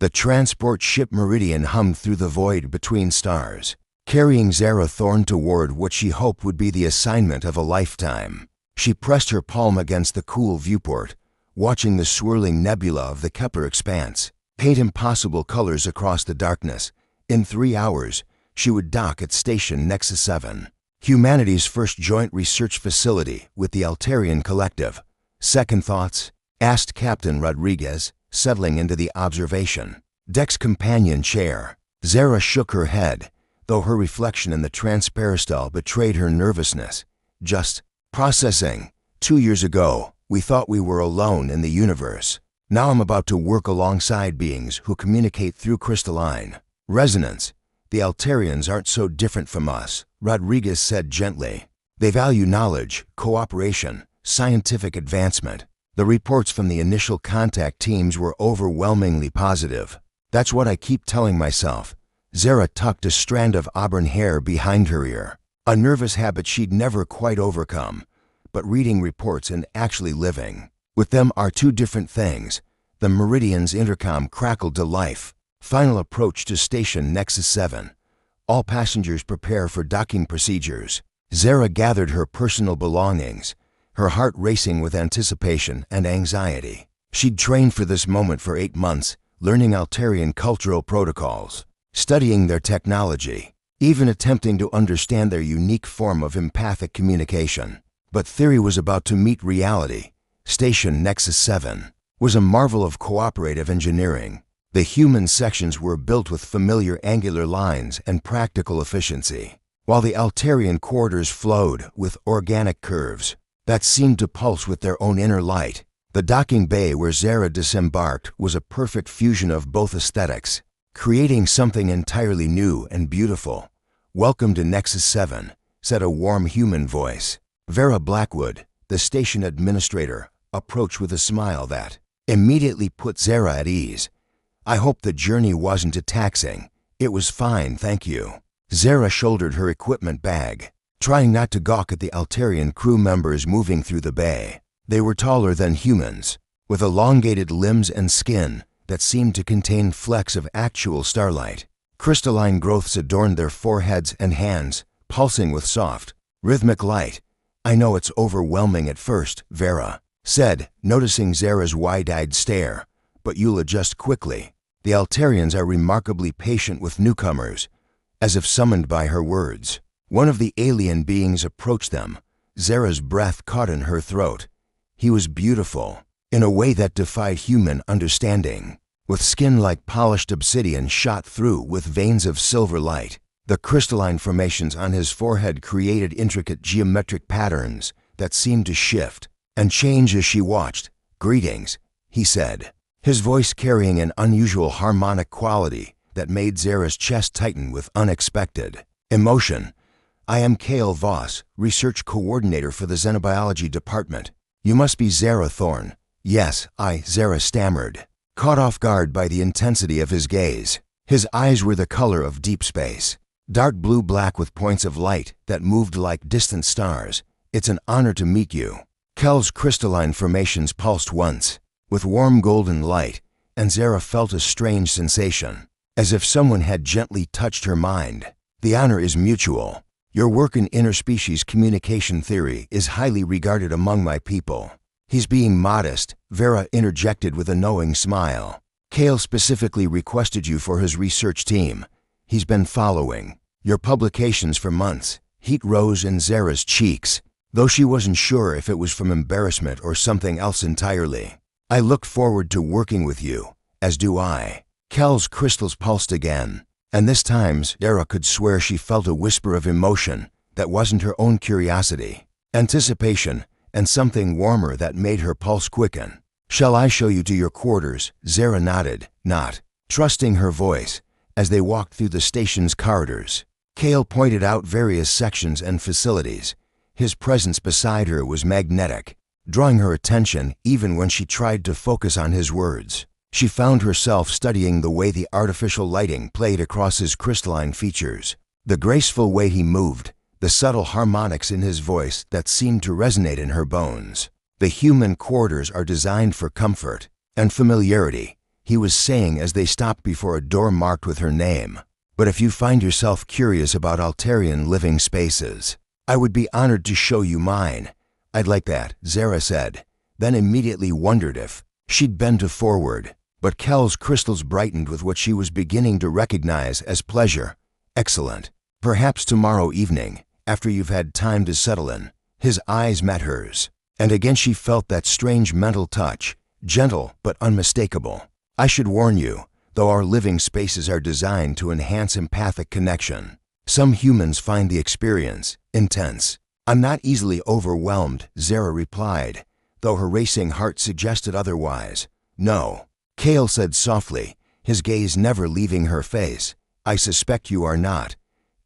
The transport ship Meridian hummed through the void between stars, carrying Zara Thorne toward what she hoped would be the assignment of a lifetime. She pressed her palm against the cool viewport, watching the swirling nebula of the Kepler expanse paint impossible colors across the darkness. In 3 hours, she would dock at Station Nexus 7, humanity's first joint research facility with the Altarian Collective. Second thoughts? Asked Captain Rodriguez, settling into the observation deck's companion chair. Zara shook her head, though her reflection in the transparistol betrayed her nervousness. Just processing. 2 years ago, we thought we were alone in the universe. Now I'm about to work alongside beings who communicate through crystalline resonance. The Altarians aren't so different from us, Rodriguez said gently. They value knowledge, cooperation, scientific advancement. The reports from the initial contact teams were overwhelmingly positive. That's what I keep telling myself. Zara tucked a strand of auburn hair behind her ear, a nervous habit she'd never quite overcome. But reading reports and actually living with them are two different things. The Meridian's intercom crackled to life. Final approach to Station Nexus 7. All passengers prepare for docking procedures. Zara gathered her personal belongings, her heart racing with anticipation and anxiety. She'd trained for this moment for 8 months, learning Altarian cultural protocols, studying their technology, even attempting to understand their unique form of empathic communication. But theory was about to meet reality. Station Nexus 7 was a marvel of cooperative engineering. The human sections were built with familiar angular lines and practical efficiency, while the Altarian corridors flowed with organic curves that seemed to pulse with their own inner light. The docking bay where Zara disembarked was a perfect fusion of both aesthetics, creating something entirely new and beautiful. "Welcome to Nexus 7, said a warm human voice. Vera Blackwood, the station administrator, approached with a smile that immediately put Zara at ease. "I hope the journey wasn't too taxing." "It was fine, thank you." Zara shouldered her equipment bag, trying not to gawk at the Altarian crew members moving through the bay. They were taller than humans, with elongated limbs and skin that seemed to contain flecks of actual starlight. Crystalline growths adorned their foreheads and hands, pulsing with soft, rhythmic light. "I know it's overwhelming at first," Vera said, noticing Zara's wide-eyed stare, "but you'll adjust quickly." The Altarians are remarkably patient with newcomers, as if summoned by her words. One of the alien beings approached them. Zara's breath caught in her throat. He was beautiful, in a way that defied human understanding, with skin like polished obsidian shot through with veins of silver light. The crystalline formations on his forehead created intricate geometric patterns that seemed to shift and change as she watched. "Greetings," he said, his voice carrying an unusual harmonic quality that made Zara's chest tighten with unexpected emotion. "I am Cale Voss, research coordinator for the Xenobiology department. You must be Zara Thorne." "Yes, Zara stammered, caught off guard by the intensity of his gaze. His eyes were the color of deep space, dark blue-black with points of light that moved like distant stars. "It's an honor to meet you." Kel's crystalline formations pulsed once, with warm golden light, and Zara felt a strange sensation, as if someone had gently touched her mind. "The honor is mutual. Your work in interspecies communication theory is highly regarded among my people." "He's being modest," Vera interjected with a knowing smile. "Cale specifically requested you for his research team. He's been following your publications for months." Heat rose in Zara's cheeks, though she wasn't sure if it was from embarrassment or something else entirely. "I look forward to working with you, as do I." Kel's crystals pulsed again, and this time Zara could swear she felt a whisper of emotion that wasn't her own curiosity, anticipation, and something warmer that made her pulse quicken. "Shall I show you to your quarters?" Zara nodded, not trusting her voice, as they walked through the station's corridors. Cale pointed out various sections and facilities. His presence beside her was magnetic, drawing her attention even when she tried to focus on his words. She found herself studying the way the artificial lighting played across his crystalline features, the graceful way he moved, the subtle harmonics in his voice that seemed to resonate in her bones. "The human quarters are designed for comfort and familiarity," he was saying as they stopped before a door marked with her name. "But if you find yourself curious about Altarian living spaces, I would be honored to show you mine." "I'd like that," Zara said, then immediately wondered if she'd bend forward. But Kel's crystals brightened with what she was beginning to recognize as pleasure. "Excellent. Perhaps tomorrow evening, after you've had time to settle in." His eyes met hers, and again she felt that strange mental touch, gentle but unmistakable. "I should warn you, though our living spaces are designed to enhance empathic connection, some humans find the experience intense." "I'm not easily overwhelmed," Zara replied, though her racing heart suggested otherwise. "No," Kale said softly, his gaze never leaving her face. "I suspect you are not."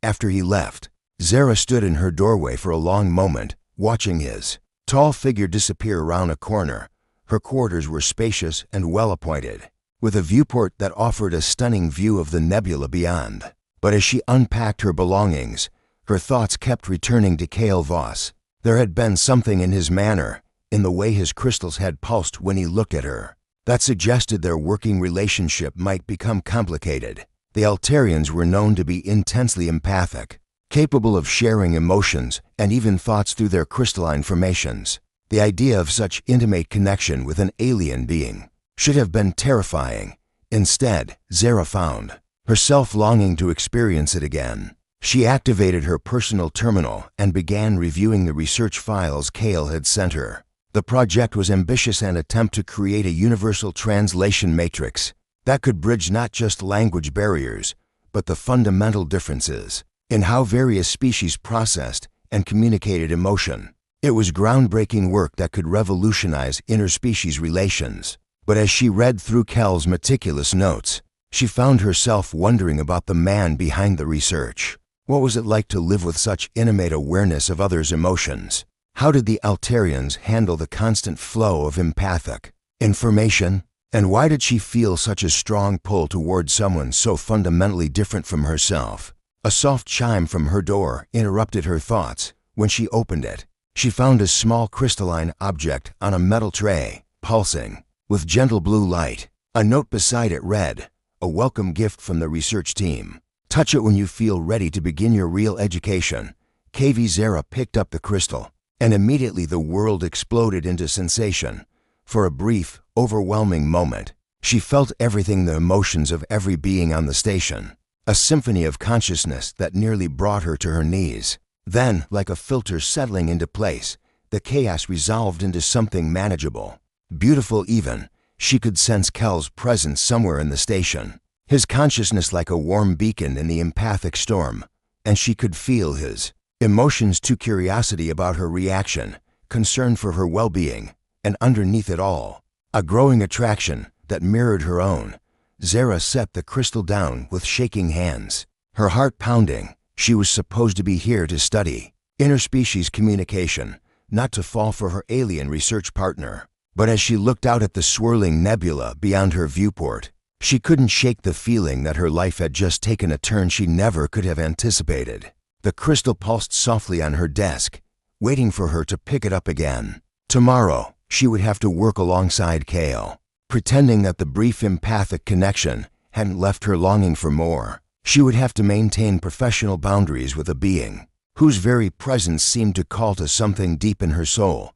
After he left, Zara stood in her doorway for a long moment, watching his tall figure disappear around a corner. Her quarters were spacious and well-appointed, with a viewport that offered a stunning view of the nebula beyond. But as she unpacked her belongings, her thoughts kept returning to Kale Voss. There had been something in his manner, in the way his crystals had pulsed when he looked at her, that suggested their working relationship might become complicated. The Altarians were known to be intensely empathic, capable of sharing emotions and even thoughts through their crystalline formations. The idea of such intimate connection with an alien being should have been terrifying. Instead, Zara found herself longing to experience it again. She activated her personal terminal and began reviewing the research files Kale had sent her. The project was ambitious, an attempt to create a universal translation matrix that could bridge not just language barriers, but the fundamental differences in how various species processed and communicated emotion. It was groundbreaking work that could revolutionize interspecies relations. But as she read through Kel's meticulous notes, she found herself wondering about the man behind the research. What was it like to live with such intimate awareness of others' emotions? How did the Altarians handle the constant flow of empathic information? And why did she feel such a strong pull toward someone so fundamentally different from herself? A soft chime from her door interrupted her thoughts. When she opened it, she found a small crystalline object on a metal tray, pulsing with gentle blue light. A note beside it read, "A welcome gift from the research team. Touch it when you feel ready to begin your real education." KV Zara picked up the crystal, and immediately the world exploded into sensation. For a brief, overwhelming moment, she felt everything, the emotions of every being on the station, a symphony of consciousness that nearly brought her to her knees. Then, like a filter settling into place, the chaos resolved into something manageable. Beautiful even, she could sense Kel's presence somewhere in the station, his consciousness like a warm beacon in the empathic storm, and she could feel his emotions too, curiosity about her reaction, concern for her well-being, and underneath it all, a growing attraction that mirrored her own. Zara set the crystal down with shaking hands, her heart pounding. She was supposed to be here to study interspecies communication, not to fall for her alien research partner. But as she looked out at the swirling nebula beyond her viewport, she couldn't shake the feeling that her life had just taken a turn she never could have anticipated. The crystal pulsed softly on her desk, waiting for her to pick it up again. Tomorrow, she would have to work alongside Kale, pretending that the brief empathic connection hadn't left her longing for more. She would have to maintain professional boundaries with a being whose very presence seemed to call to something deep in her soul.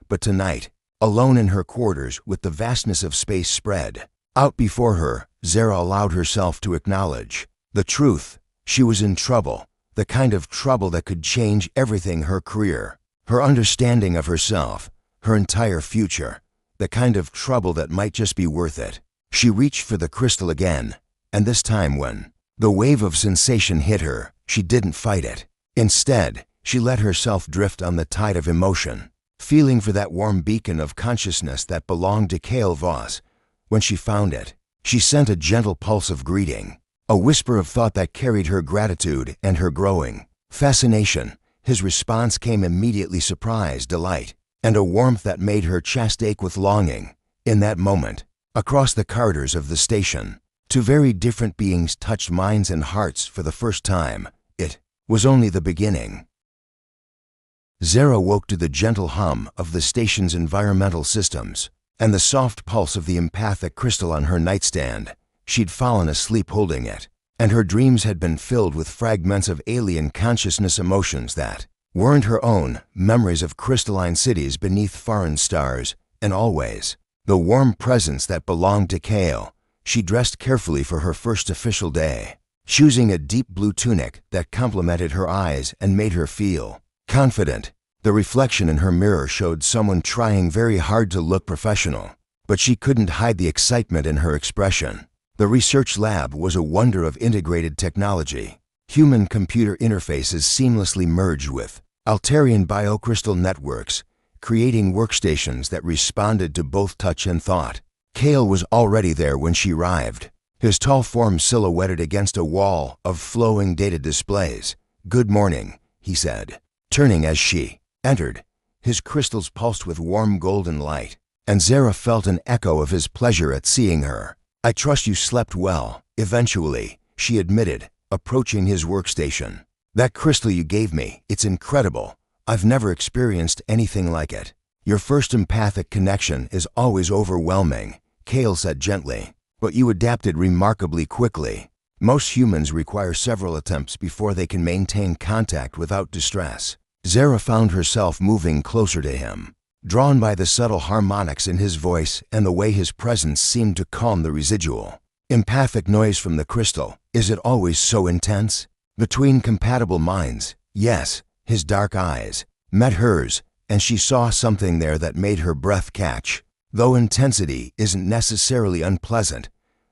But tonight, alone in her quarters with the vastness of space spread out before her, Zara allowed herself to acknowledge the truth. She was in trouble, the kind of trouble that could change everything: her career, her understanding of herself, her entire future, the kind of trouble that might just be worth it. She reached for the crystal again, and this time when the wave of sensation hit her, she didn't fight it. Instead, she let herself drift on the tide of emotion, feeling for that warm beacon of consciousness that belonged to Kale Voss. When she found it, she sent a gentle pulse of greeting, a whisper of thought that carried her gratitude and her growing fascination. His response came immediately: surprise, delight, and a warmth that made her chest ache with longing. In that moment, across the corridors of the station, two very different beings touched minds and hearts for the first time. It was only the beginning. Zara woke to the gentle hum of the station's environmental systems. and the soft pulse of the empathic crystal on her nightstand. She'd fallen asleep holding it, and her dreams had been filled with fragments of alien consciousness, emotions that weren't her own, memories of crystalline cities beneath foreign stars, and always the warm presence that belonged to Kale. She dressed carefully for her first official day, choosing a deep blue tunic that complemented her eyes and made her feel confident. The reflection in her mirror showed someone trying very hard to look professional, but she couldn't hide the excitement in her expression. The research lab was a wonder of integrated technology. Human-computer interfaces seamlessly merged with Altarian biocrystal networks, creating workstations that responded to both touch and thought. Kale was already there when she arrived, his tall form silhouetted against a wall of flowing data displays. "Good morning," he said, turning as she entered. His crystals pulsed with warm golden light, and Zara felt an echo of his pleasure at seeing her. "I trust you slept well," eventually, she admitted, approaching his workstation. "That crystal you gave me, it's incredible. I've never experienced anything like it." "Your first empathic connection is always overwhelming," Kale said gently, "but you adapted remarkably quickly. Most humans require several attempts before they can maintain contact without distress." Zara found herself moving closer to him, drawn by the subtle harmonics in his voice and the way his presence seemed to calm the residual empathic noise from the crystal. "Is it always so intense?" Between compatible minds, yes. His dark eyes met hers, and she saw something there that made her breath catch. Though intensity isn't necessarily unpleasant.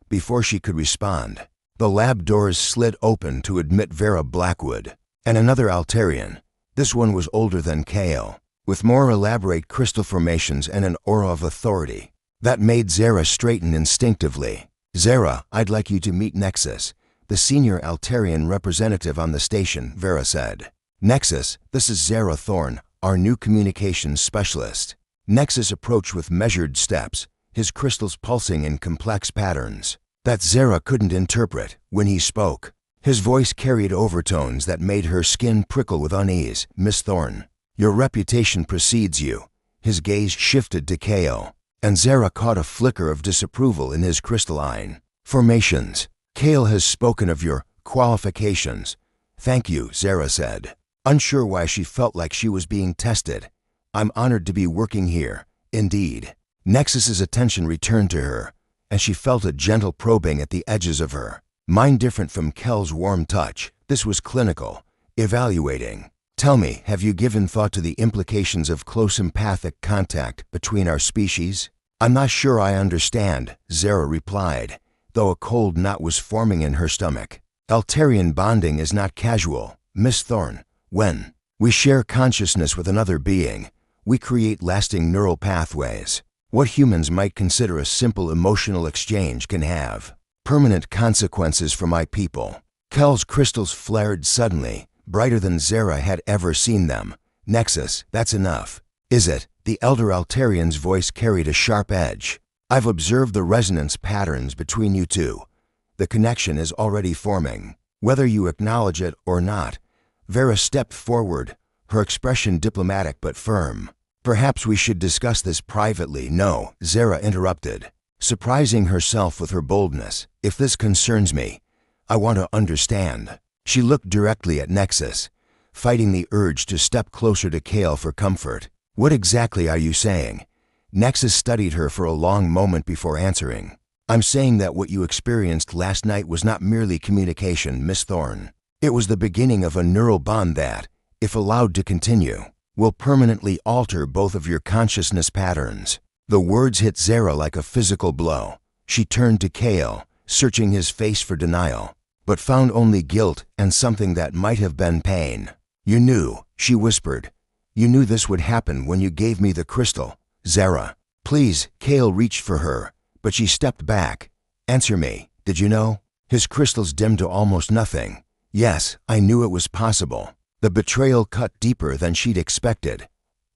Before she could respond, the lab doors slid open to admit Vera Blackwood and another Altarian. This one was older than Kale, with more elaborate crystal formations and an aura of authority that made Zara straighten instinctively. "Zara, I'd like you to meet Nexus, the senior Altarian representative on the station," Vera said. "Nexus, this is Zara Thorne, our new communications specialist." Nexus approached with measured steps, his crystals pulsing in complex patterns that Zara couldn't interpret. When he spoke, his voice carried overtones that made her skin prickle with unease. "Miss Thorne, your reputation precedes you." His gaze shifted to Kale, and Zara caught a flicker of disapproval in his crystalline formations. "Kale has spoken of your qualifications." "Thank you," Zara said, unsure why she felt like she was being tested. "I'm honored to be working here." "Indeed." Nexus's attention returned to her, and she felt a gentle probing at the edges of her mind, different from Kel's warm touch. This was clinical, evaluating. "Tell me, have you given thought to the implications of close empathic contact between our species?" "I'm not sure I understand," Zara replied, though a cold knot was forming in her stomach. "Altarian bonding is not casual, Miss Thorne. When we share consciousness with another being, we create lasting neural pathways. What humans might consider a simple emotional exchange can have permanent consequences for my people." Kel's crystals flared suddenly, brighter than Zara had ever seen them. "Nexus, that's enough." "Is it?" The elder Altarian's voice carried a sharp edge. "I've observed the resonance patterns between you two. The connection is already forming, whether you acknowledge it or not." Vera stepped forward, her expression diplomatic but firm. "Perhaps we should discuss this privately." "No," Zara interrupted, surprising herself with her boldness. "If this concerns me, I want to understand." She looked directly at Nexus, fighting the urge to step closer to Kale for comfort. "What exactly are you saying?" Nexus studied her for a long moment before answering. "I'm saying that what you experienced last night was not merely communication, Miss Thorne. It was the beginning of a neural bond that, if allowed to continue, will permanently alter both of your consciousness patterns." The words hit Zara like a physical blow. She turned to Kale, searching his face for denial, but found only guilt and something that might have been pain. "You knew," she whispered. "You knew this would happen when you gave me the crystal." "Zara, please." Kale reached for her, but she stepped back. "Answer me. Did you know?" His crystals dimmed to almost nothing. "Yes, I knew it was possible." The betrayal cut deeper than she'd expected.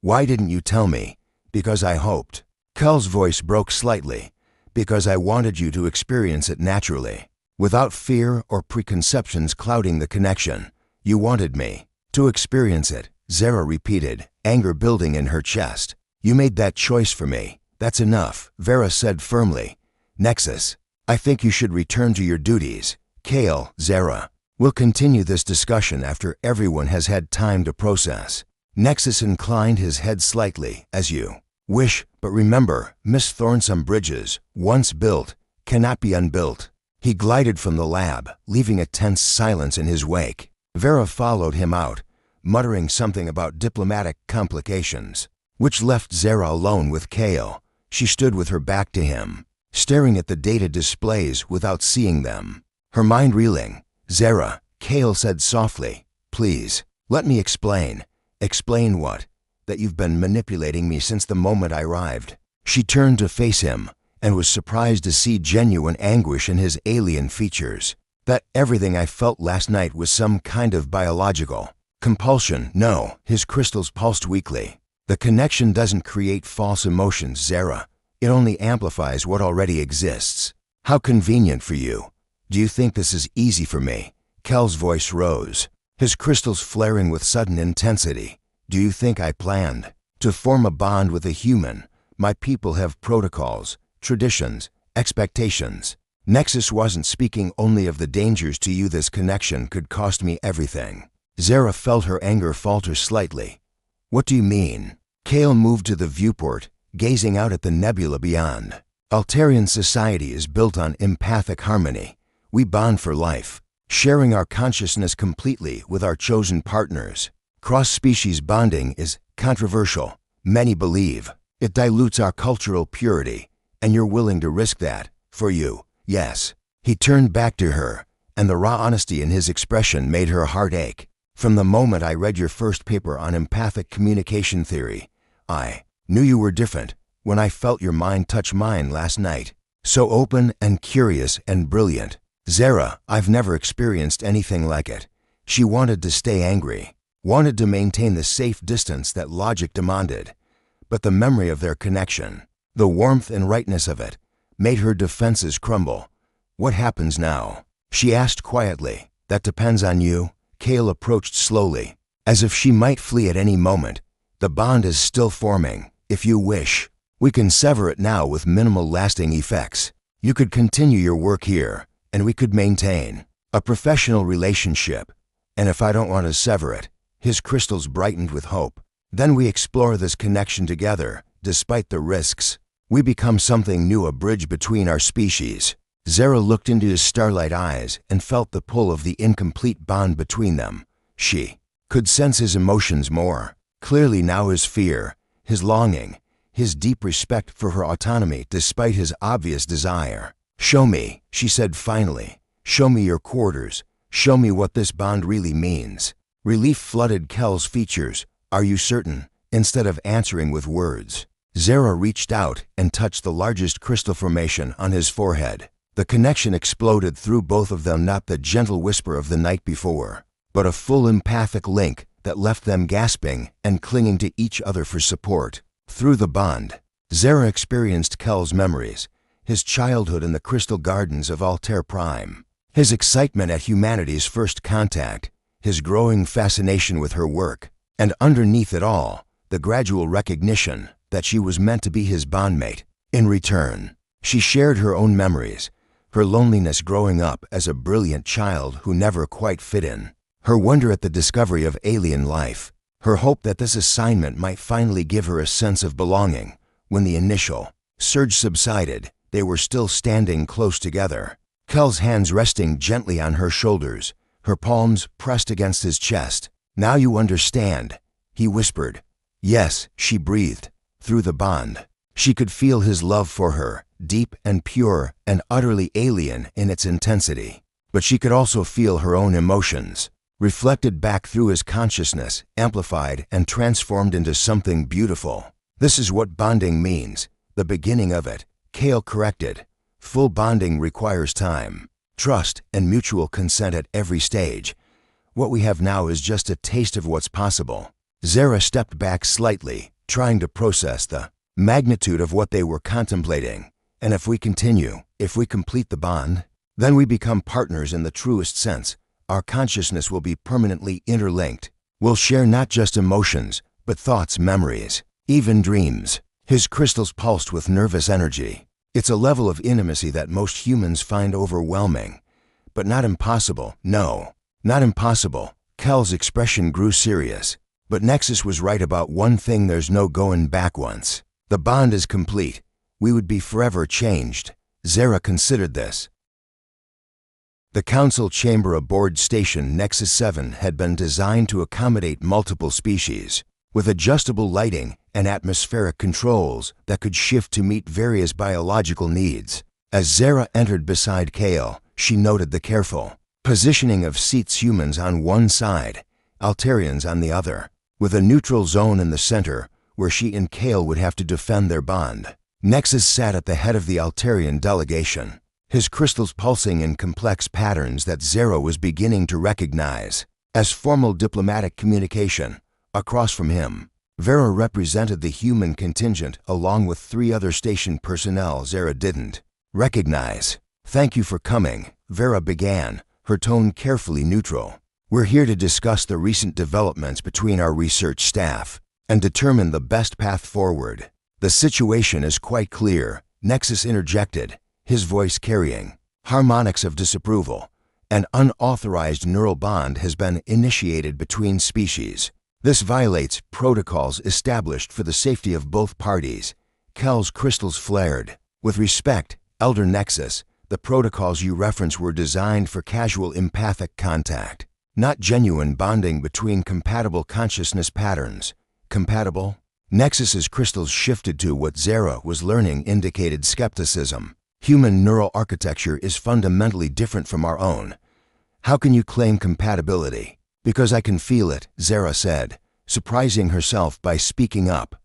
"Why didn't you tell me?" "Because I hoped." Kel's voice broke slightly. "Because I wanted you to experience it naturally, without fear or preconceptions clouding the connection. You wanted me to experience it," Zara repeated, anger building in her chest. "You made that choice for me. That's enough, Vera said firmly. Nexus, I think you should return to your duties. Kale, Zara. We'll continue this discussion after everyone has had time to process. Nexus inclined his head slightly. As you wish, but remember, Miss Thornsome bridges, once built, cannot be unbuilt. He glided from the lab, leaving a tense silence in his wake. Vera followed him out, muttering something about diplomatic complications, which left Zara alone with Kale. She stood with her back to him, staring at the data displays without seeing them, her mind reeling. Zara, Kale said softly, please, let me explain. Explain what? That you've been manipulating me since the moment I arrived. She turned to face him and was surprised to see genuine anguish in his alien features. That everything I felt last night was some kind of biological compulsion. No, his crystals pulsed weakly. The connection doesn't create false emotions, Zara. It only amplifies what already exists. How convenient for you. Do you think this is easy for me? Kel's voice rose, his crystals flaring with sudden intensity. Do you think I planned to form a bond with a human? My people have protocols, traditions, expectations. Nexus wasn't speaking only of the dangers to you. This connection could cost me everything. Zara felt her anger falter slightly. What do you mean? Kale moved to the viewport, gazing out at the nebula beyond. Altarian society is built on empathic harmony. We bond for life, sharing our consciousness completely with our chosen partners. Cross-species bonding is controversial. Many believe it dilutes our cultural purity, and you're willing to risk that, for you. Yes. He turned back to her, and the raw honesty in his expression made her heart ache. From the moment I read your first paper on empathic communication theory, I knew you were different. When I felt your mind touch mine last night, so open and curious and brilliant. Zara, I've never experienced anything like it. She wanted to stay angry, wanted to maintain the safe distance that logic demanded. But the memory of their connection, the warmth and rightness of it, made her defenses crumble. What happens now? She asked quietly. That depends on you. Kale approached slowly, as if she might flee at any moment. The bond is still forming. If you wish, we can sever it now with minimal lasting effects. You could continue your work here, and we could maintain a professional relationship. And if I don't want to sever it, his crystals brightened with hope, then we explore this connection together, despite the risks. We become something new, a bridge between our species. Zara looked into his starlight eyes and felt the pull of the incomplete bond between them. She could sense his emotions more clearly now, his fear, his longing, his deep respect for her autonomy despite his obvious desire. Show me, she said finally. Show me your quarters. Show me what this bond really means. Relief flooded Kel's features. Are you certain? Instead of answering with words, Zara reached out and touched the largest crystal formation on his forehead. The connection exploded through both of them, not the gentle whisper of the night before, but a full empathic link that left them gasping and clinging to each other for support. Through the bond, Zara experienced Kel's memories, his childhood in the crystal gardens of Altair Prime, his excitement at humanity's first contact, his growing fascination with her work, and underneath it all, the gradual recognition that she was meant to be his bondmate. In return, she shared her own memories, her loneliness growing up as a brilliant child who never quite fit in, her wonder at the discovery of alien life, her hope that this assignment might finally give her a sense of belonging. When the initial surge subsided, they were still standing close together, Kel's hands resting gently on her shoulders, her palms pressed against his chest. Now you understand, he whispered. Yes, she breathed. Through the bond, she could feel his love for her, deep and pure and utterly alien in its intensity. But she could also feel her own emotions, reflected back through his consciousness, amplified and transformed into something beautiful. This is what bonding means, the beginning of it, Kale corrected. Full bonding requires time, trust, and mutual consent at every stage. What we have now is just a taste of what's possible. Zara stepped back slightly, trying to process the magnitude of what they were contemplating. And if we continue, if we complete the bond, then we become partners in the truest sense. Our consciousness will be permanently interlinked. We'll share not just emotions, but thoughts, memories, even dreams. His crystals pulsed with nervous energy. It's a level of intimacy that most humans find overwhelming. But not impossible, no. Not impossible. Kel's expression grew serious. But Nexus was right about one thing: there's no going back once. The bond is complete. We would be forever changed. Zara considered this. The council chamber aboard station Nexus 7 had been designed to accommodate multiple species, with adjustable lighting and atmospheric controls that could shift to meet various biological needs. As Zara entered beside Kale, she noted the careful positioning of seats: humans on one side, Altarians on the other, with a neutral zone in the center where she and Kale would have to defend their bond. Nexus sat at the head of the Altarian delegation, his crystals pulsing in complex patterns that Zara was beginning to recognize as formal diplomatic communication. Across from him, Vera represented the human contingent along with 3 other station personnel Zara didn't recognize. "Thank you for coming," Vera began, her tone carefully neutral. "We're here to discuss the recent developments between our research staff and determine the best path forward." "The situation is quite clear," Nexus interjected, his voice carrying harmonics of disapproval. "An unauthorized neural bond has been initiated between species. This violates protocols established for the safety of both parties." Kel's crystals flared. "With respect, Elder Nexus, the protocols you reference were designed for casual empathic contact, not genuine bonding between compatible consciousness patterns." "Compatible?" Nexus's crystals shifted to what Zara was learning indicated skepticism. "Human neural architecture is fundamentally different from our own. How can you claim compatibility?" "Because I can feel it," Zara said, surprising herself by speaking up.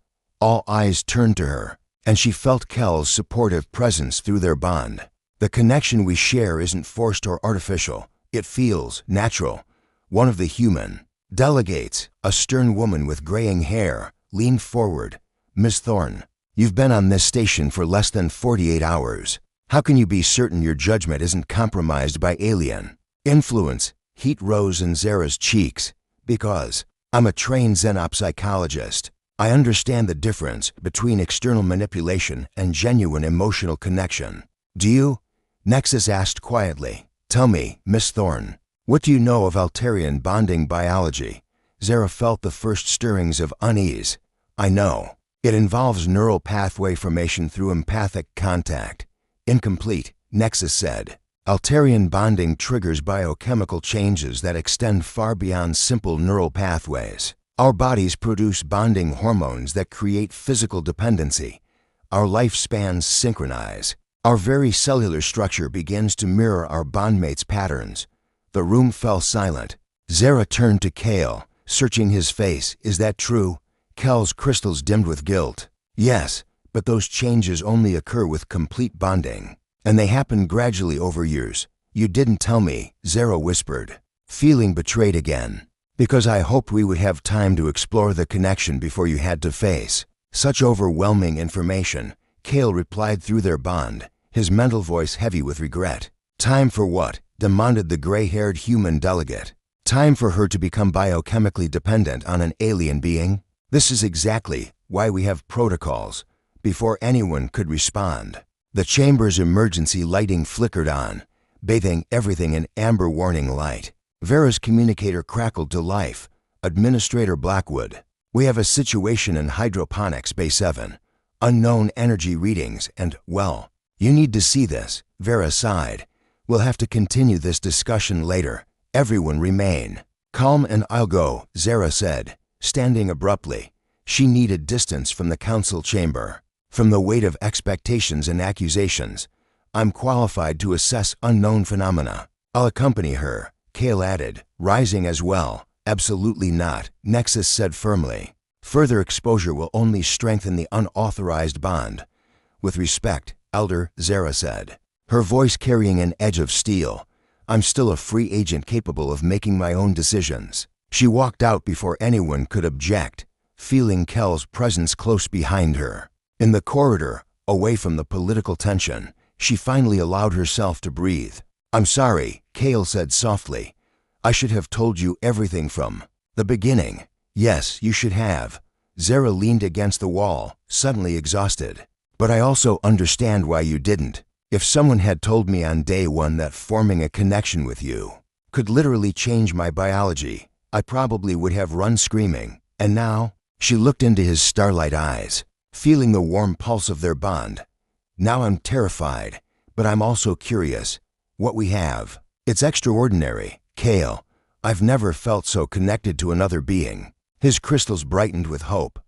All eyes turned to her, and she felt Kel's supportive presence through their bond. "The connection we share isn't forced or artificial. It feels natural." One of the human delegates, a stern woman with graying hair, leaned forward. "Miss Thorne, you've been on this station for less than 48 hours. How can you be certain your judgment isn't compromised by alien influence?" Heat rose in Zara's cheeks. "Because I'm a trained xenopsychologist. I understand the difference between external manipulation and genuine emotional connection." "Do you?" Nexus asked quietly. "Tell me, Miss Thorne, what do you know of Altarian bonding biology?" Zara felt the first stirrings of unease. "I know. It involves neural pathway formation through empathic contact." "Incomplete," Nexus said. "Altarian bonding triggers biochemical changes that extend far beyond simple neural pathways. Our bodies produce bonding hormones that create physical dependency. Our lifespans synchronize. Our very cellular structure begins to mirror our bondmates' patterns." The room fell silent. Zara turned to Kale, searching his face. "Is that true?" Kel's crystals dimmed with guilt. "Yes, but those changes only occur with complete bonding. And they happen gradually over years." "You didn't tell me," Zara whispered, feeling betrayed again. "Because I hoped we would have time to explore the connection before you had to face such overwhelming information," Kale replied through their bond, his mental voice heavy with regret. "Time for what?" demanded the gray-haired human delegate. "Time for her to become biochemically dependent on an alien being? This is exactly why we have protocols." Before anyone could respond, the chamber's emergency lighting flickered on, bathing everything in amber warning light. Vera's communicator crackled to life. "Administrator Blackwood, we have a situation in hydroponics Bay 7. Unknown energy readings and, well, you need to see this." Vera sighed. "We'll have to continue this discussion later. Everyone remain calm and I'll go," Zara said, standing abruptly. She needed distance from the council chamber, from the weight of expectations and accusations. "I'm qualified to assess unknown phenomena." "I'll accompany her," Kale added, rising as well. "Absolutely not," Nexus said firmly. "Further exposure will only strengthen the unauthorized bond." "With respect, Elder," Zara said, her voice carrying an edge of steel, "I'm still a free agent capable of making my own decisions." She walked out before anyone could object, feeling Kel's presence close behind her. In the corridor, away from the political tension, she finally allowed herself to breathe. "I'm sorry," Kale said softly. "I should have told you everything from the beginning." "Yes, you should have." Zara leaned against the wall, suddenly exhausted. But I also understand why you didn't. If someone had told me on day one that forming a connection with you could literally change my biology, I probably would have run screaming. And now, she looked into his starlight eyes, feeling the warm pulse of their bond. Now I'm terrified, but I'm also curious. What we have, it's extraordinary, Kale. I've never felt so connected to another being. His crystals brightened with hope.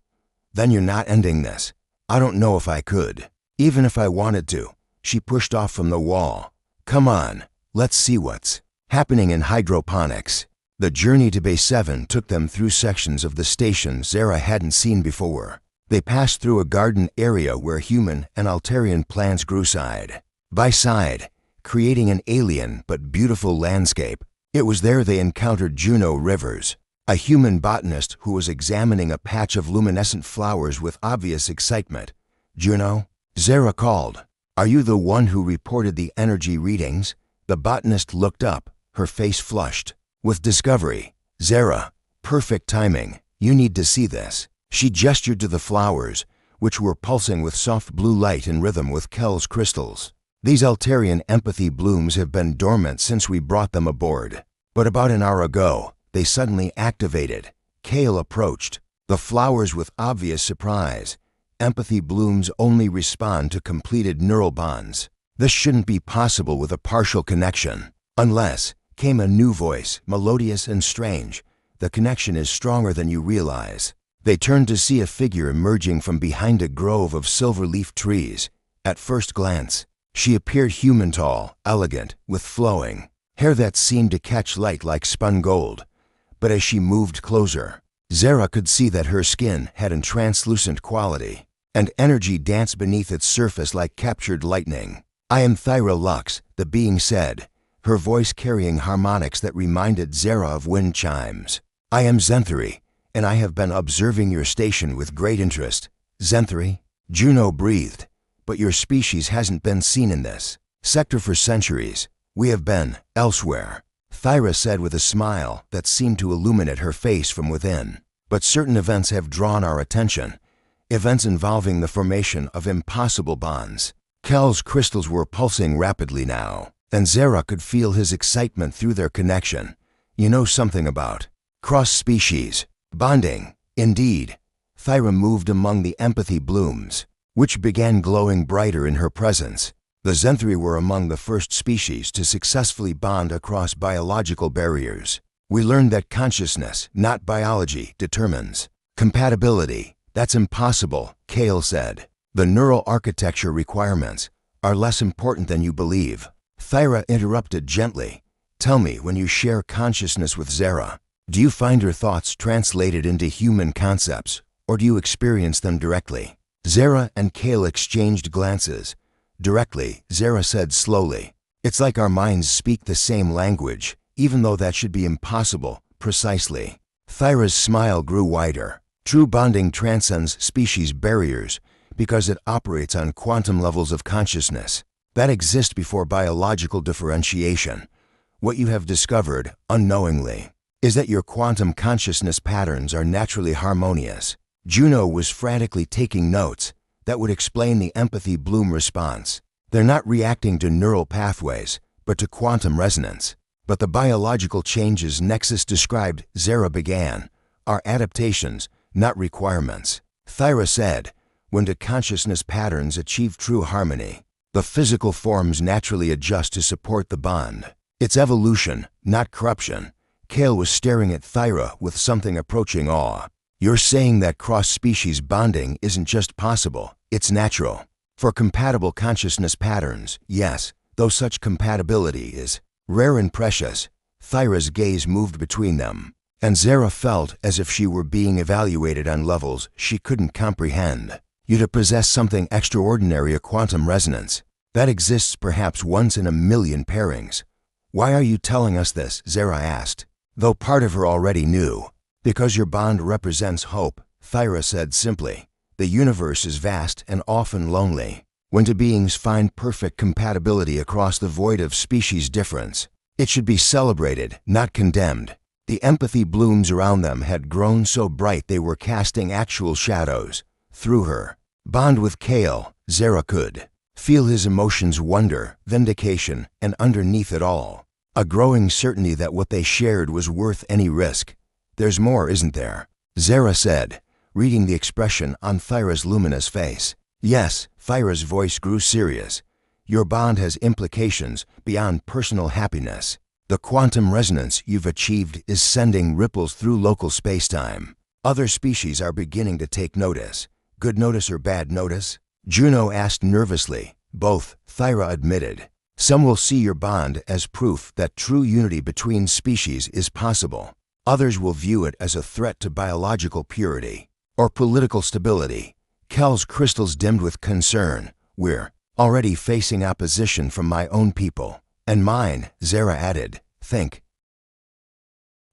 Then you're not ending this. I don't know if I could. Even if I wanted to. She pushed off from the wall. Come on, let's see what's happening in hydroponics. The journey to Bay 7 took them through sections of the station Zara hadn't seen before. They passed through a garden area where human and Altarian plants grew side by side, creating an alien but beautiful landscape. It was there they encountered Juno Rivers, a human botanist who was examining a patch of luminescent flowers with obvious excitement. Juno, Zara called. Are you the one who reported the energy readings? The botanist looked up, her face flushed with discovery. Zara, perfect timing. You need to see this. She gestured to the flowers, which were pulsing with soft blue light in rhythm with Kel's crystals. These Altarian empathy blooms have been dormant since we brought them aboard. But about an hour ago, they suddenly activated. Kale approached. The flowers with obvious surprise. Empathy blooms only respond to completed neural bonds. This shouldn't be possible with a partial connection. Unless, came a new voice, melodious and strange. The connection is stronger than you realize. They turned to see a figure emerging from behind a grove of silver-leaf trees. At first glance, she appeared human tall, elegant, with flowing hair that seemed to catch light like spun gold. But as she moved closer, Zara could see that her skin had a translucent quality, and energy danced beneath its surface like captured lightning. I am Thyra Lux, the being said, her voice carrying harmonics that reminded Zara of wind chimes. I am Zenthari, and I have been observing your station with great interest. Zenthari? Juno breathed. But your species hasn't been seen in this sector for centuries. We have been elsewhere, Thyra said with a smile that seemed to illuminate her face from within. But certain events have drawn our attention. Events involving the formation of impossible bonds. Kel's crystals were pulsing rapidly now, and Zara could feel his excitement through their connection. You know something about cross-species bonding. Indeed. Thyra moved among the empathy blooms, which began glowing brighter in her presence. The Zenthari were among the first species to successfully bond across biological barriers. We learned that consciousness, not biology, determines compatibility. That's impossible, Kale said. The neural architecture requirements are less important than you believe. Thyra interrupted gently. Tell me, when you share consciousness with Zara, do you find her thoughts translated into human concepts, or do you experience them directly? Zara and Kale exchanged glances. Directly, Zara said slowly. It's like our minds speak the same language, even though that should be impossible, precisely. Thyra's smile grew wider. True bonding transcends species barriers because it operates on quantum levels of consciousness that exist before biological differentiation. What you have discovered, unknowingly, is that your quantum consciousness patterns are naturally harmonious. Juno was frantically taking notes that would explain the empathy bloom response. They're not reacting to neural pathways, but to quantum resonance. But the biological changes Nexus described, Zara began, are adaptations, not requirements. Thyra said, when the consciousness patterns achieve true harmony, the physical forms naturally adjust to support the bond. It's evolution, not corruption. Kale was staring at Thyra with something approaching awe. You're saying that cross-species bonding isn't just possible, it's natural. For compatible consciousness patterns, yes, though such compatibility is rare and precious. Thyra's gaze moved between them, and Zara felt as if she were being evaluated on levels she couldn't comprehend. You to possess something extraordinary, a quantum resonance, that exists perhaps once in a million pairings. Why are you telling us this? Zara asked, though part of her already knew. Because your bond represents hope, Thyra said simply. The universe is vast and often lonely. When two beings find perfect compatibility across the void of species difference, it should be celebrated, not condemned. The empathy blooms around them had grown so bright they were casting actual shadows. Through her bond with Kale, Zara could feel his emotions, wonder, vindication, and underneath it all, a growing certainty that what they shared was worth any risk. "There's more, isn't there?" Zara said, reading the expression on Thyra's luminous face. "Yes," Thyra's voice grew serious. "Your bond has implications beyond personal happiness. The quantum resonance you've achieved is sending ripples through local spacetime. Other species are beginning to take notice." "Good notice or bad notice?" Juno asked nervously. "Both," Thyra admitted. "Some will see your bond as proof that true unity between species is possible. Others will view it as a threat to biological purity or political stability." Kel's crystals dimmed with concern. "We're already facing opposition from my own people." "And mine," Zara added. "Think."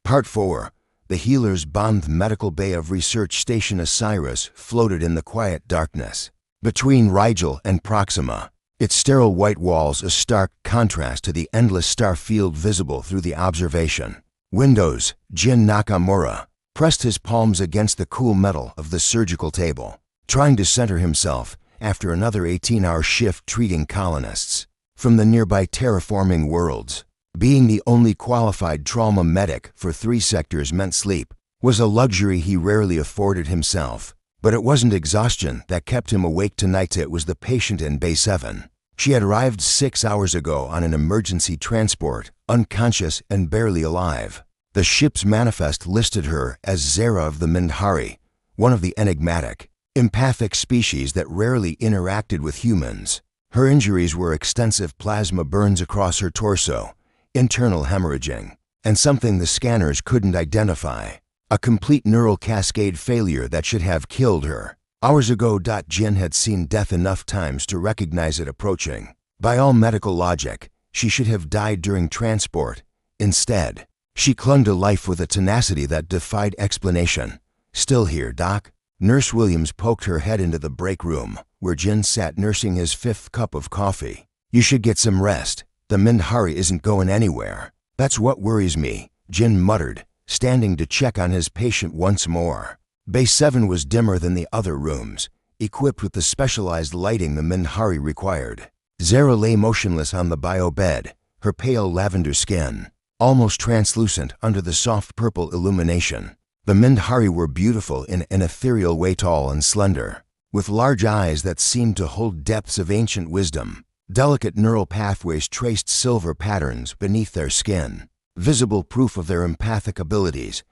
Part 4. The healers' bond. The medical bay of Research Station Osiris floated in the quiet darkness between Rigel and Proxima, its sterile white walls a stark contrast to the endless star field visible through the observation windows. Jin Nakamura pressed his palms against the cool metal of the surgical table, trying to center himself after another 18-hour shift treating colonists from the nearby terraforming worlds. Being the only qualified trauma medic for 3 sectors meant sleep was a luxury he rarely afforded himself. But it wasn't exhaustion that kept him awake tonight, it was the patient in Bay 7. She had arrived 6 hours ago on an emergency transport, unconscious and barely alive. The ship's manifest listed her as Zara of the Mindhari, one of the enigmatic, empathic species that rarely interacted with humans. Her injuries were extensive plasma burns across her torso, internal hemorrhaging, and something the scanners couldn't identify. A complete neural cascade failure that should have killed her hours ago. Jin had seen death enough times to recognize it approaching. By all medical logic, she should have died during transport. Instead, she clung to life with a tenacity that defied explanation. "Still here, Doc?" Nurse Williams poked her head into the break room, where Jin sat nursing his 5th cup of coffee. "You should get some rest. The Mindhari isn't going anywhere." "That's what worries me," Jin muttered, standing to check on his patient once more. Bay 7 was dimmer than the other rooms, equipped with the specialized lighting the Mindhari required. Zara lay motionless on the bio bed, her pale lavender skin almost translucent under the soft purple illumination. The Mindhari were beautiful in an ethereal way, tall and slender, with large eyes that seemed to hold depths of ancient wisdom. Delicate neural pathways traced silver patterns beneath their skin, visible proof of their empathic abilities.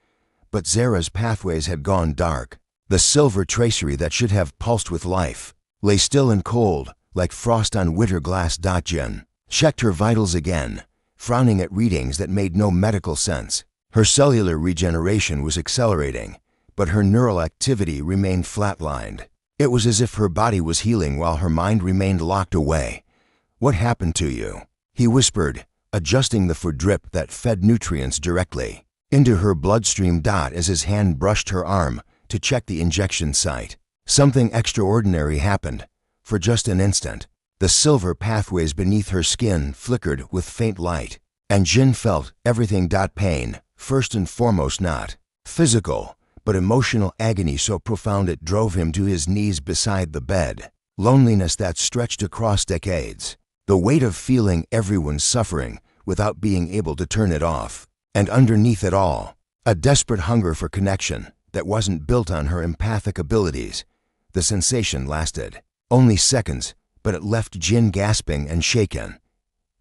But Zara's pathways had gone dark. The silver tracery that should have pulsed with life lay still and cold, like frost on winter glass. Jin checked her vitals again, frowning at readings that made no medical sense. Her cellular regeneration was accelerating, but her neural activity remained flatlined. It was as if her body was healing while her mind remained locked away. "What happened to you?" he whispered, adjusting the food drip that fed nutrients directly into her bloodstream. As his hand brushed her arm to check the injection site, something extraordinary happened. For just an instant, the silver pathways beneath her skin flickered with faint light, and Jin felt everything. Pain, first and foremost, not physical, but emotional agony so profound it drove him to his knees beside the bed. Loneliness that stretched across decades. The weight of feeling everyone's suffering without being able to turn it off. And underneath it all, a desperate hunger for connection that wasn't built on her empathic abilities. The sensation lasted only seconds, but it left Jin gasping and shaken.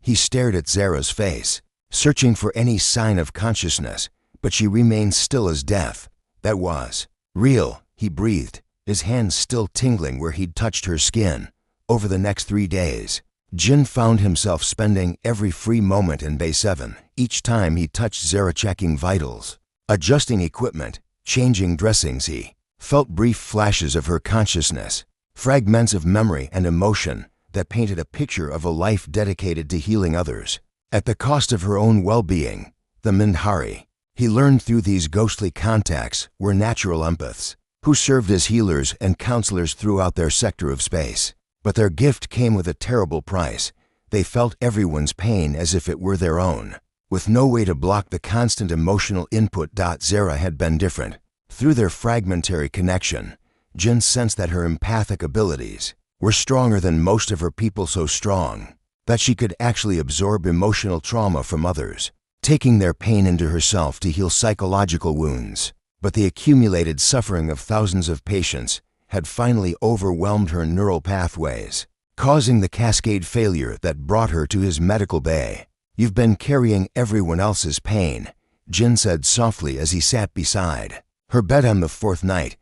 He stared at Zara's face, searching for any sign of consciousness, but she remained still as death. "That was real," he breathed, his hands still tingling where he'd touched her skin. Over the next 3 days, Jin found himself spending every free moment in Bay 7. Each time he touched Zara, checking vitals, adjusting equipment, changing dressings, he felt brief flashes of her consciousness, fragments of memory and emotion that painted a picture of a life dedicated to healing others, at the cost of her own well-being. The Mindhari, he learned through these ghostly contacts, were natural empaths who served as healers and counselors throughout their sector of space. But their gift came with a terrible price. They felt everyone's pain as if it were their own. with no way to block the constant emotional input. Zara had been different. Through their fragmentary connection, Jin sensed that her empathic abilities were stronger than most of her people, so strong that she could actually absorb emotional trauma from others, taking their pain into herself to heal psychological wounds. But the accumulated suffering of thousands of patients had finally overwhelmed her neural pathways, causing the cascade failure that brought her to his medical bay. "You've been carrying everyone else's pain," Jin said softly as he sat beside her bed on the fourth night.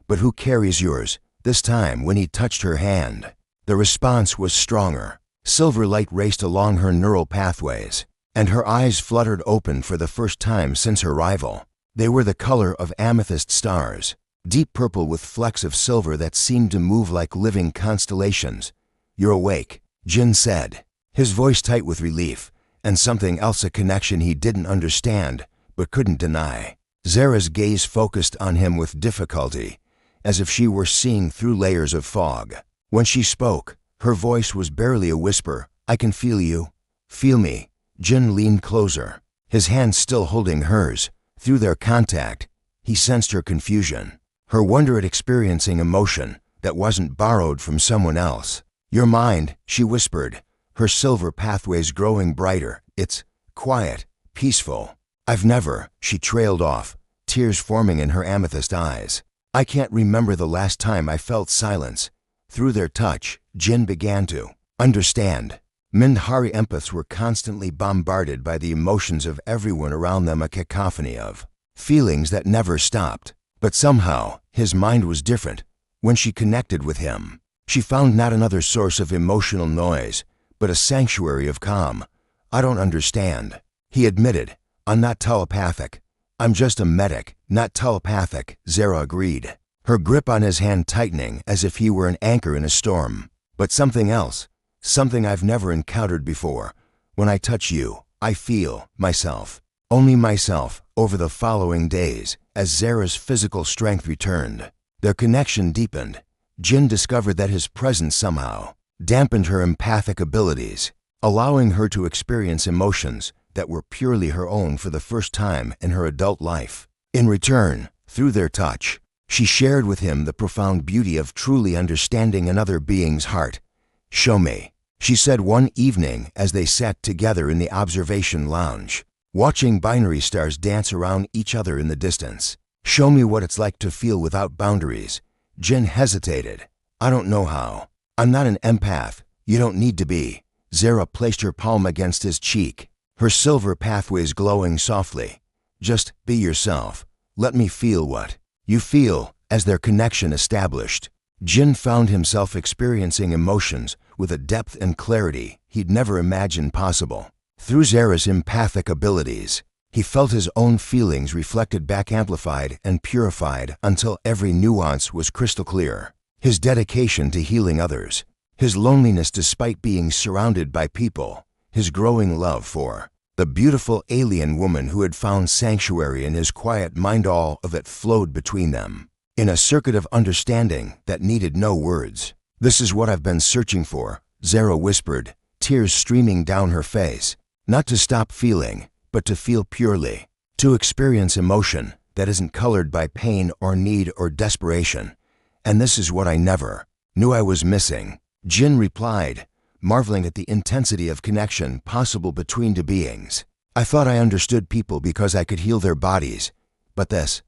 "But who carries yours this time?" When he touched her hand, the response was stronger. Silver light raced along her neural pathways, and her eyes fluttered open for the first time since her arrival. They were the color of amethyst stars, deep purple with flecks of silver that seemed to move like living constellations. "You're awake," Jin said, his voice tight with relief, and something else, a connection he didn't understand but couldn't deny. Zara's gaze focused on him with difficulty, as if she were seeing through layers of fog. When she spoke, her voice was barely a whisper. "I can feel you." "Feel me?" Jin leaned closer, his hand still holding hers. Through their contact, he sensed her confusion, her wonder at experiencing emotion that wasn't borrowed from someone else. "Your mind," she whispered, her silver pathways growing brighter. "It's quiet, peaceful." "I've never," she trailed off, tears forming in her amethyst eyes. "I can't remember the last time I felt silence." Through their touch, Jin began to understand. Mindhari empaths were constantly bombarded by the emotions of everyone around them, a cacophony of feelings that never stopped. But somehow, his mind was different. When she connected with him, she found not another source of emotional noise, but a sanctuary of calm. "I don't understand," he admitted. "I'm not telepathic. I'm just a medic, not telepathic," Zara agreed, her grip on his hand tightening as if he were an anchor in a storm. "But something else, something I've never encountered before. When I touch you, I feel myself, only myself." Over the following days, as Zara's physical strength returned, their connection deepened. Jin discovered that his presence somehow dampened her empathic abilities, allowing her to experience emotions that were purely her own for the first time in her adult life. In return, through their touch, she shared with him the profound beauty of truly understanding another being's heart. "Show me," she said one evening as they sat together in the observation lounge, watching binary stars dance around each other in the distance. "Show me what it's like to feel without boundaries." Jin hesitated. "I don't know how. I'm not an empath." "You don't need to be." Zara placed her palm against his cheek, her silver pathways glowing softly. "Just be yourself. Let me feel what you feel." As their connection established, Jin found himself experiencing emotions with a depth and clarity he'd never imagined possible. Through Zara's empathic abilities, he felt his own feelings reflected back, amplified and purified until every nuance was crystal clear. His dedication to healing others, his loneliness despite being surrounded by people, his growing love for the beautiful alien woman who had found sanctuary in his quiet mind, all of it flowed between them in a circuit of understanding that needed no words. "This is what I've been searching for," Zara whispered, tears streaming down her face. "Not to stop feeling, but to feel purely, to experience emotion that isn't colored by pain or need or desperation. And this is what I never knew I was missing," Jin replied, marveling at the intensity of connection possible between two beings. "I thought I understood people because I could heal their bodies, but this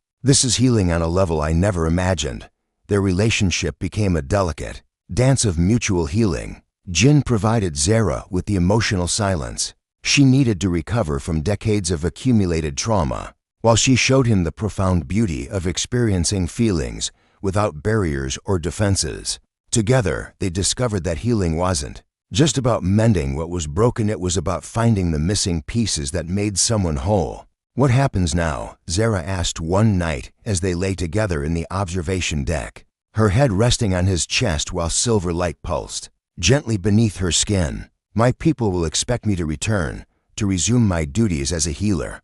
is healing on a level I never imagined." Their relationship became a delicate dance of mutual healing. Jin provided Zara with the emotional silence she needed to recover from decades of accumulated trauma, while she showed him the profound beauty of experiencing feelings without barriers or defenses. Together, they discovered that healing wasn't just about mending what was broken, it was about finding the missing pieces that made someone whole. "What happens now?" Zara asked one night as they lay together in the observation deck, her head resting on his chest while silver light pulsed gently beneath her skin. "My people will expect me to return, to resume my duties as a healer."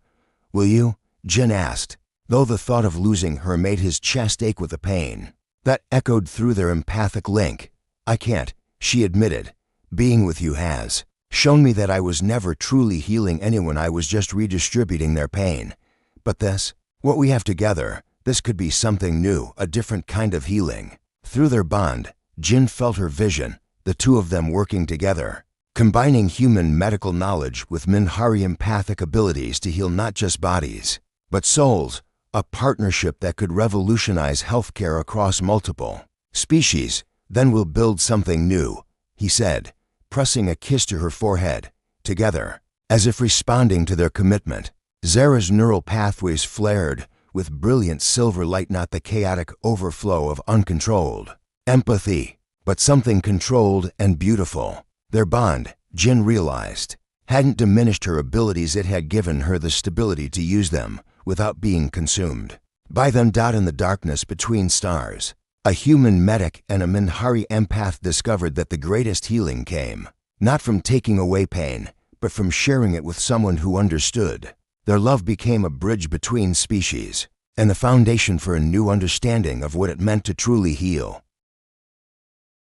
"Will you?" Jin asked, though the thought of losing her made his chest ache with the pain that echoed through their empathic link. "I can't," she admitted. "Being with you has shown me that I was never truly healing anyone, I was just redistributing their pain. But this, what we have together, this could be something new, a different kind of healing. Through their bond, Jin felt her vision, the two of them working together, combining human medical knowledge with Minhari empathic abilities to heal not just bodies, but souls, a partnership that could revolutionize healthcare across multiple species. Then we'll build something new, he said, pressing a kiss to her forehead. Together, as if responding to their commitment, Zara's neural pathways flared with brilliant silver light, not the chaotic overflow of uncontrolled empathy, but something controlled and beautiful. Their bond, Jin realized, hadn't diminished her abilities, it had given her the stability to use them without being consumed by them. In the darkness between stars, a human medic and a Minhari empath discovered that the greatest healing came not from taking away pain, but from sharing it with someone who understood. Their love became a bridge between species and the foundation for a new understanding of what it meant to truly heal.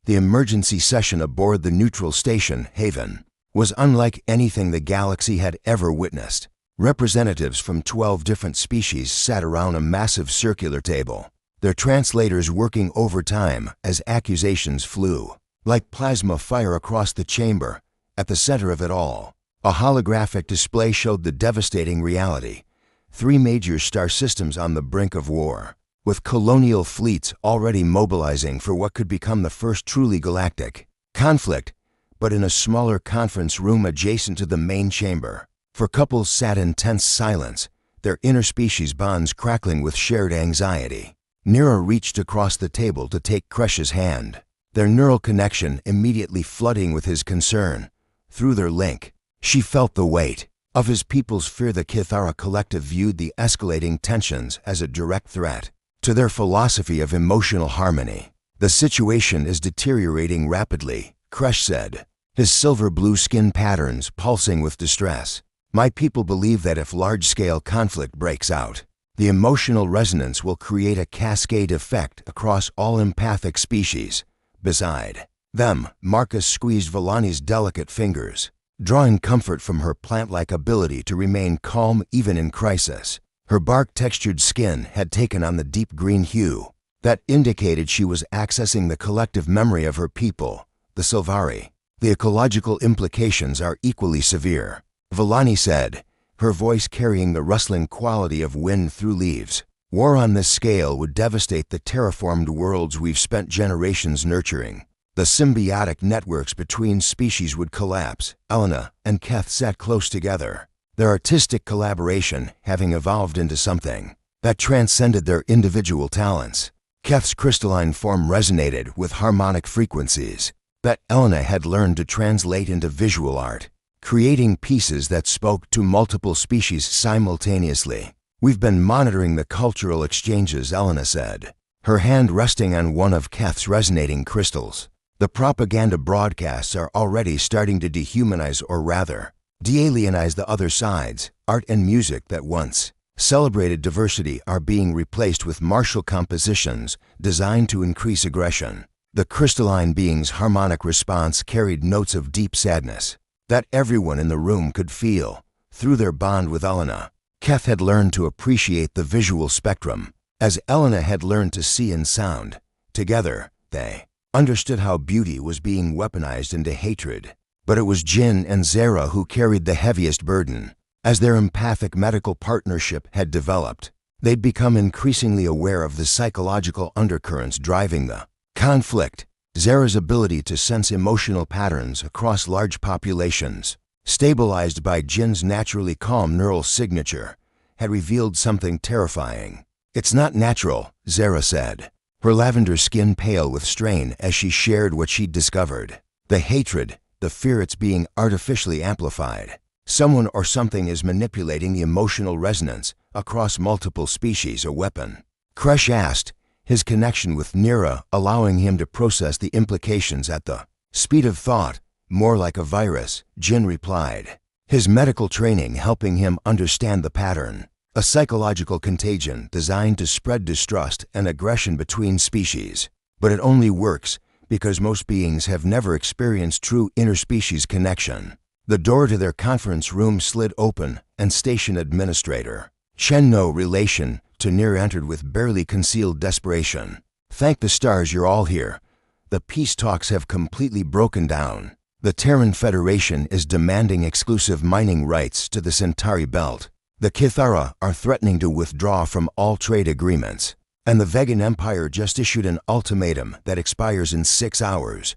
The emergency session aboard the neutral station, Haven, was unlike anything the galaxy had ever witnessed. Representatives from 12 different species sat around a massive circular table, their translators working overtime as accusations flew like plasma fire across the chamber. At the center of it all, a holographic display showed the devastating reality: 3 major star systems on the brink of war, with colonial fleets already mobilizing for what could become the first truly galactic conflict. But in a smaller conference room adjacent to the main chamber, 4 couples sat in tense silence, their interspecies bonds crackling with shared anxiety. Nira reached across the table to take Kresh's hand, their neural connection immediately flooding with his concern. Through their link, she felt the weight of his people's fear. The Kithara collective viewed the escalating tensions as a direct threat to their philosophy of emotional harmony. The situation is deteriorating rapidly, Kresh said, his silver blue skin patterns pulsing with distress. My people believe that if large-scale conflict breaks out, the emotional resonance will create a cascade effect across all empathic species. Beside them, Marcus squeezed Villani's delicate fingers, drawing comfort from her plant-like ability to remain calm even in crisis. Her bark-textured skin had taken on the deep green hue that indicated she was accessing the collective memory of her people, the Silvari. The ecological implications are equally severe, Villani said, her voice carrying the rustling quality of wind through leaves. War on this scale would devastate the terraformed worlds we've spent generations nurturing. The symbiotic networks between species would collapse. Elena and Keth sat close together, their artistic collaboration having evolved into something that transcended their individual talents. Keth's crystalline form resonated with harmonic frequencies that Elena had learned to translate into visual art, creating pieces that spoke to multiple species simultaneously. We've been monitoring the cultural exchanges, Elena said, her hand resting on one of Keth's resonating crystals. The propaganda broadcasts are already starting to dehumanize, or rather, de-alienize the other sides. Art and music that once celebrated diversity are being replaced with martial compositions designed to increase aggression. The crystalline being's harmonic response carried notes of deep sadness that everyone in the room could feel. Through their bond with Elena, Keth had learned to appreciate the visual spectrum, as Elena had learned to see in sound. Together, they understood how beauty was being weaponized into hatred. But it was Jin and Zara who carried the heaviest burden. As their empathic medical partnership had developed, they'd become increasingly aware of the psychological undercurrents driving the conflict. Zara's ability to sense emotional patterns across large populations, stabilized by Jin's naturally calm neural signature, had revealed something terrifying. It's not natural, Zara said, her lavender skin pale with strain as she shared what she'd discovered. The hatred, the fear, it's being artificially amplified. Someone or something is manipulating the emotional resonance across multiple species. A weapon? Kresh asked, his connection with Nira allowing him to process the implications at the speed of thought. More like a virus, Jin replied, his medical training helping him understand the pattern. A psychological contagion designed to spread distrust and aggression between species. But it only works because most beings have never experienced true interspecies connection. The door to their conference room slid open, and Station Administrator Chen, no relation to Nira, entered with barely concealed desperation. "Thank the stars you're all here. The peace talks have completely broken down. The Terran Federation is demanding exclusive mining rights to the Centauri Belt. The Kithara are threatening to withdraw from all trade agreements. And the Vegan Empire just issued an ultimatum that expires in 6 hours.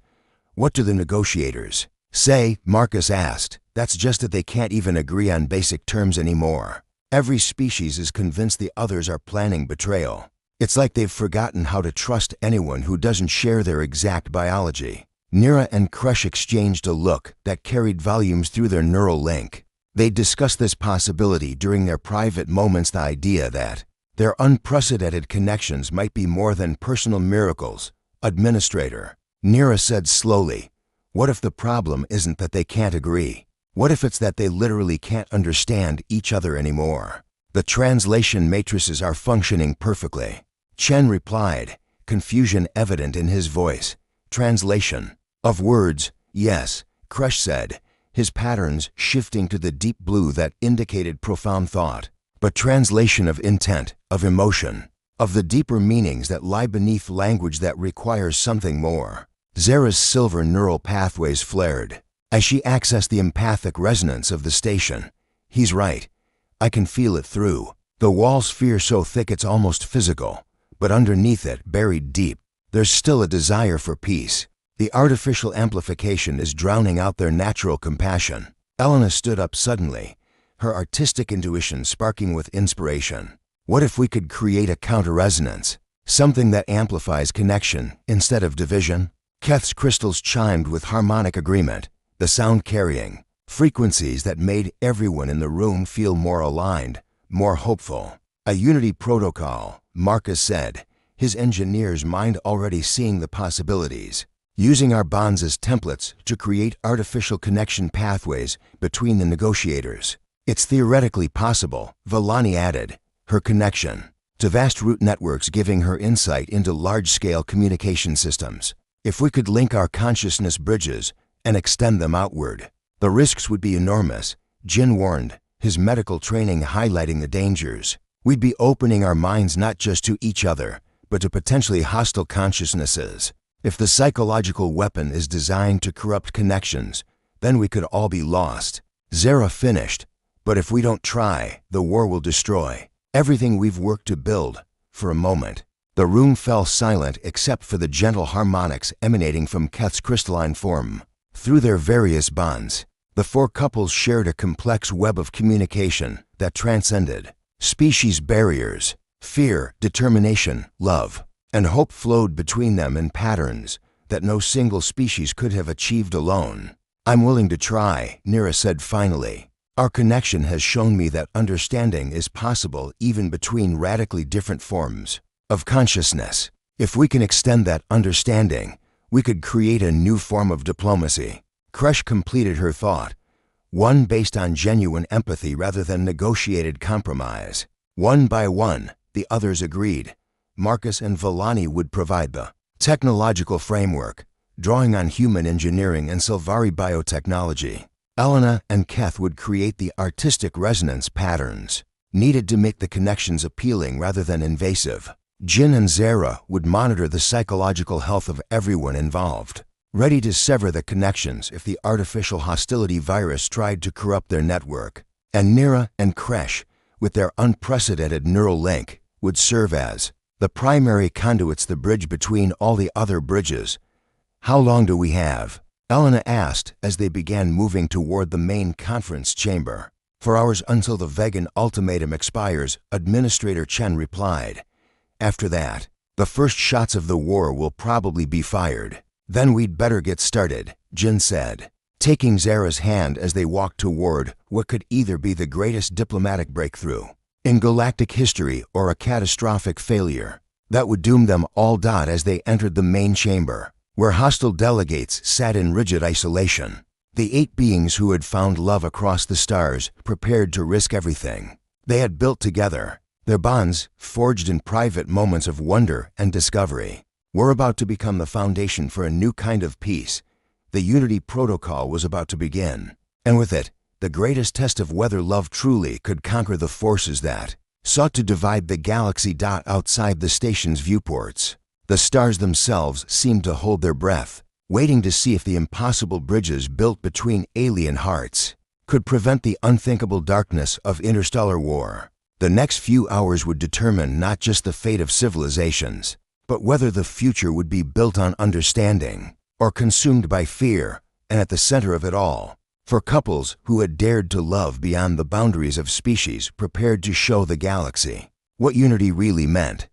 What do the negotiators say?" Marcus asked. "That's just that they can't even agree on basic terms anymore. Every species is convinced the others are planning betrayal. It's like they've forgotten how to trust anyone who doesn't share their exact biology." Nira and Crush exchanged a look that carried volumes through their neural link. They discussed this possibility during their private moments, the idea that their unprecedented connections might be more than personal miracles. "Administrator," Nira said slowly, "what if the problem isn't that they can't agree? What if it's that they literally can't understand each other anymore? The translation matrices are functioning perfectly." Chen replied, confusion evident in his voice. "Translation of words, yes," Crush said, his patterns shifting to the deep blue that indicated profound thought. "But translation of intent, of emotion, of the deeper meanings that lie beneath language that requires something more." Zara's silver neural pathways flared as she accessed the empathic resonance of the station. "He's right. I can feel it through the walls, fear so thick it's almost physical. But underneath it, buried deep, there's still a desire for peace. The artificial amplification is drowning out their natural compassion." Elena stood up suddenly, her artistic intuition sparking with inspiration. "What if we could create a counter-resonance? Something that amplifies connection instead of division?" Keth's crystals chimed with harmonic agreement, the sound carrying frequencies that made everyone in the room feel more aligned, more hopeful. "A unity protocol," Marcus said, his engineer's mind already seeing the possibilities. "Using our bonds as templates to create artificial connection pathways between the negotiators. It's theoretically possible," Vellani added, her connection to vast root networks giving her insight into large-scale communication systems. "If we could link our consciousness bridges and extend them outward, the risks would be enormous," Jin warned, his medical training highlighting the dangers. "We'd be opening our minds not just to each other, but to potentially hostile consciousnesses. If the psychological weapon is designed to corrupt connections, then we could all be lost." Zara finished, "But if we don't try, the war will destroy everything we've worked to build." For a moment, the room fell silent except for the gentle harmonics emanating from Keth's crystalline form. Through their various bonds, the four couples shared a complex web of communication that transcended species barriers. Fear, determination, love, and hope flowed between them in patterns that no single species could have achieved alone. "I'm willing to try," Nira said finally. "Our connection has shown me that understanding is possible even between radically different forms of consciousness. If we can extend that understanding, we could create a new form of diplomacy." Crush completed her thought, one based on genuine empathy rather than negotiated compromise. One by one, the others agreed. Marcus and Vellani would provide the technological framework, drawing on human engineering and Silvari biotechnology. Elena and Keth would create the artistic resonance patterns needed to make the connections appealing rather than invasive. Jin and Zara would monitor the psychological health of everyone involved, ready to sever the connections if the artificial hostility virus tried to corrupt their network. And Nira and Kresh, with their unprecedented neural link, would serve as the primary conduits, the bridge between all the other bridges. "How long do we have?" Elena asked as they began moving toward the main conference chamber. "4 hours until the vegan ultimatum expires," Administrator Chen replied. "After that, the first shots of the war will probably be fired. Then we'd better get started," Jin said, taking Zara's hand as they walked toward what could either be the greatest diplomatic breakthrough in galactic history or a catastrophic failure that would doom them all. As they entered the main chamber, where hostile delegates sat in rigid isolation, the 8 beings who had found love across the stars prepared to risk everything they had built together, their bonds forged in private moments of wonder and discovery. were about to become the foundation for a new kind of peace. The Unity Protocol was about to begin, and with it, the greatest test of whether love truly could conquer the forces that sought to divide the galaxy. Outside the station's viewports, the stars themselves seemed to hold their breath, waiting to see if the impossible bridges built between alien hearts could prevent the unthinkable darkness of interstellar war. The next few hours would determine not just the fate of civilizations, but whether the future would be built on understanding or consumed by fear. And at the center of it all, for couples who had dared to love beyond the boundaries of species, prepared to show the galaxy what unity really meant.